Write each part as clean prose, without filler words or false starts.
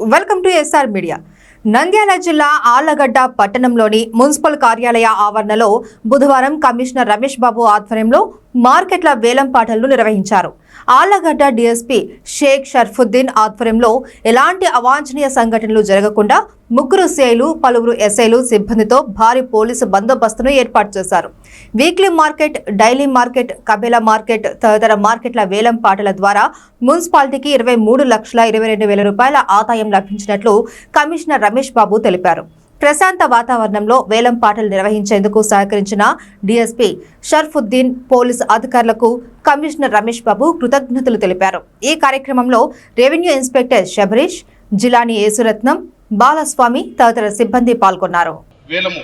Welcome to SR media. Nandyal జిల్లా ఆళ్లగడ్డ పట్టణంలోని municipal కార్యాలయ ఆవరణలో బుధవారం కమిషనర్ రమేష్ బాబు ఆధ్వర్యంలో మార్కెట్ల వేలంపాటలను నిర్వహించారు. ఆళ్లగడ్డ డీఎస్పీ షేక్ షర్ఫుద్దీన్ ఆధ్వర్యంలో ఎలాంటి అవాంఛనీయ సంఘటనలు జరగకుండా ముగ్గురు సిఐలు, పలువురు ఎస్ఐలు సిబ్బందితో భారీ పోలీసు బందోబస్తును ఏర్పాటు చేశారు. Weekly market, daily market, కబేలా market తదితర మార్కెట్ల వేలంపాటల ద్వారా మున్సిపాలిటీకి 23,22,000 రూపాయల ఆదాయం లభించినట్లు కమిషనర్ రమేష్ బాబు తెలిపారు. ప్రశాంత వాతావరణంలో వేలంపాటలు నిర్వహించేందుకు సహకరించిన డీఎస్పీ షర్ఫుద్దీన్, పోలీసు అధికారులకు కమిషనర్ రమేష్ బాబు కృతజ్ఞతలు తెలిపారు. ఈ కార్యక్రమంలో రెవెన్యూ ఇన్స్పెక్టర్ శబరీష్, జిలాని యేసురత్నం, బాలస్వామి తదితర సిబ్బంది పాల్గొన్నారు. వేలము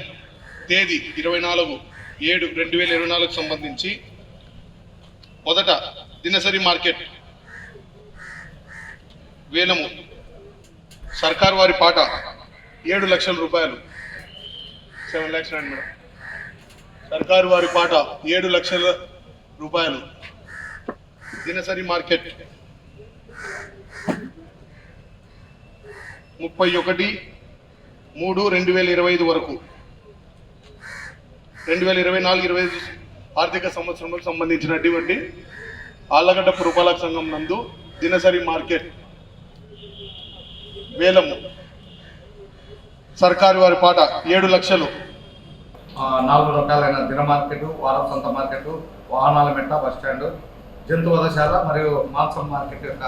తేదీ 24/7/2024 సంబంధించి మొదట దినసరి మార్కెట్ వేలము సర్కారు వారి పాట 7 లక్షల రూపాయలు, 7 lakhs మేడం. సర్కారు వారి పాట 7 లక్షల రూపాయలు. దినసరి మార్కెట్ 31/3/2025 వరకు 2024-25 ఆర్థిక సంవత్సరంలో సంబంధించినటువంటి ఆళ్లగడ్డ పురపాలక సంఘం నందు దినసరి మార్కెట్ వేలము సర్కారు వారి పాట 7 లక్షలు. 4 రకాలైన దిన మార్కెట్, వారం సంత మార్కెట్, వాహనాల మెట్ట, బస్టాండ్, జంతు వధశాల మరియు మాంసం మార్కెట్ యొక్క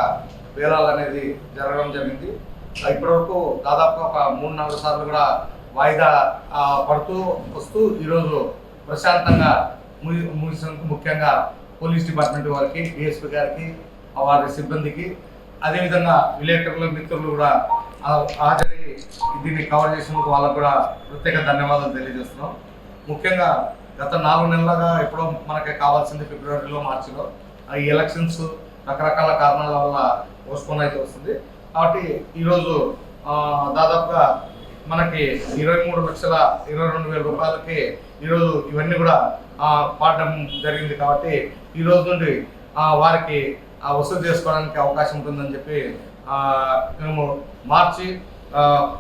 వేలాలు అనేది జరగడం జరిగింది. ఇప్పటివరకు దాదాపు ఒక 3-4 సార్లు కూడా వాయిదా పడుతూ వస్తూ ఈరోజు ప్రశాంతంగా ముగిసినందుకు ముఖ్యంగా పోలీస్ డిపార్ట్మెంట్ వారికి, డిఎస్పీ గారికి, వారి సిబ్బందికి, అదేవిధంగా విలేకరుల మిత్రులు కూడా హాజరై దీన్ని కవర్ చేసినందుకు వాళ్ళకు కూడా ప్రత్యేక ధన్యవాదాలు తెలియజేస్తున్నాం. ముఖ్యంగా గత 4 నెలలుగా ఎప్పుడో మనకి కావాల్సింది ఫిబ్రవరిలో, మార్చిలో ఈ ఎలక్షన్స్ రకరకాల కారణాల వల్ల పోస్ట్పోన్ అయితే వస్తుంది. కాబట్టి ఈరోజు దాదాపుగా మనకి 23,22,000 రూపాయలకి ఈరోజు ఇవన్నీ కూడా పాడడం జరిగింది. కాబట్టి ఈరోజు నుండి వారికి వసూలు చేసుకోవడానికి అవకాశం ఉంటుందని చెప్పి మేము మార్చి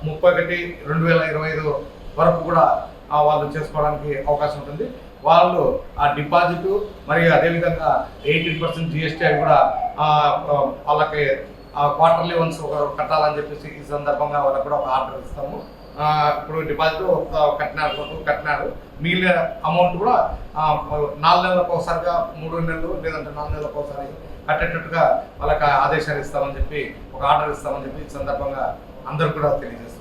31/2025 వరకు కూడా వాళ్ళు చేసుకోవడానికి అవకాశం ఉంటుంది. వాళ్ళు ఆ డిపాజిట్ మరియు అదేవిధంగా 18% GST అవి కూడా వాళ్ళకి క్వార్టర్లీ వన్స్ కట్టాలని చెప్పేసి ఈ సందర్భంగా వాళ్ళకి కూడా ఒక ఆర్డర్ ఇస్తాము. ఇప్పుడు డిపాజిట్ కట్టినారు, మిగిలిన అమౌంట్ కూడా 4 నెలలకు ఒకసారిగా, 3 నెలలు లేదంటే 4 నెలలకు ఒకసారి కట్టేటట్టుగా వాళ్ళకి ఆదేశాలు ఇస్తామని చెప్పి, ఒక ఆర్డర్ ఇస్తామని చెప్పి ఈ సందర్భంగా అందరూ కూడా తెలియజేస్తారు.